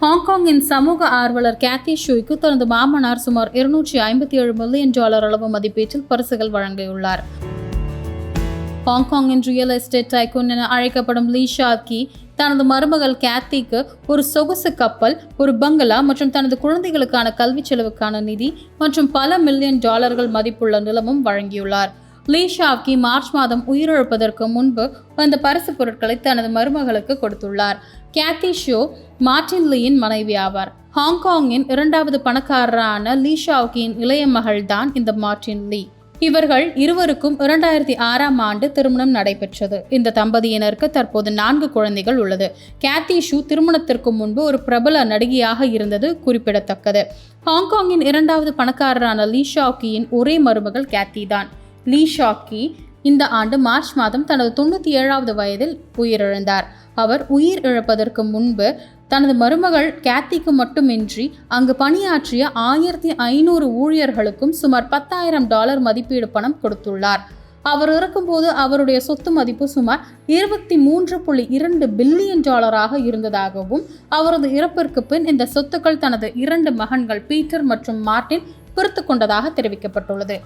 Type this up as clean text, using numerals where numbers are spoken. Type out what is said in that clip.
ஹாங்காங்கின் சமூக ஆர்வலர் கேத்தி ஷூய்க்கு தனது மாமனார் சுமார் $257 மில்லியன் அளவு மதிப்பீட்டில் பரிசுகள் வழங்கியுள்ளார். ஹாங்காங்கின் ரியல் எஸ்டேட் டைக்கூன் என அழைக்கப்படும் லீ ஷாக்கி தனது மருமகள் கேத்திக்கு ஒரு சொகுசு கப்பல், ஒரு பங்களா மற்றும் தனது குழந்தைகளுக்கான கல்வி செலவுக்கான நிதி மற்றும் பல $1 மில்லியன் மதிப்புள்ள நிலமும் வழங்கியுள்ளார். லீ ஷாக்கி மார்ச் மாதம் உயிரிழப்பதற்கு முன்பு அந்த பரிசு பொருட்களை தனது மருமகளுக்கு கொடுத்துள்ளார். கேத்தி ஷூ மார்ட்டின் லீயின் மனைவி ஆவார். ஹாங்காங்கின் 2வது பணக்காரரான லீ ஷாக்கியின் இளைய மகள் தான் இந்த மார்ட்டின் லீ. இவர்கள் இருவருக்கும் 2006ஆம் ஆண்டு திருமணம் நடைபெற்றது. இந்த தம்பதியினருக்கு தற்போது 4 குழந்தைகள் உள்ளது. கேத்தி ஷூ திருமணத்திற்கு முன்பு ஒரு பிரபல நடிகையாக இருந்தது குறிப்பிடத்தக்கது. ஹாங்காங்கின் 2வது பணக்காரரான லீ ஷாக்கியின் ஒரே மருமகள் கேத்தி தான். லீ ஷாக்கி இந்த ஆண்டு மார்ச் மாதம் தனது 97வது வயதில் உயிரிழந்தார். அவர் உயிர் இழப்பதற்கு முன்பு தனது மருமகள் கேத்திக்கு மட்டுமின்றி அங்கு பணியாற்றிய 1500 ஊழியர்களுக்கும் சுமார் $10,000 மதிப்பீடு பணம் கொடுத்துள்ளார். அவர் இறக்கும்போது அவருடைய சொத்து மதிப்பு சுமார் $23.2 பில்லியன் இருந்ததாகவும், அவரது இறப்பிற்கு பின் இந்த சொத்துக்கள் தனது 2 மகன்கள் பீட்டர் மற்றும் மார்ட்டின் பிரித்து கொண்டதாக தெரிவிக்கப்பட்டுள்ளது.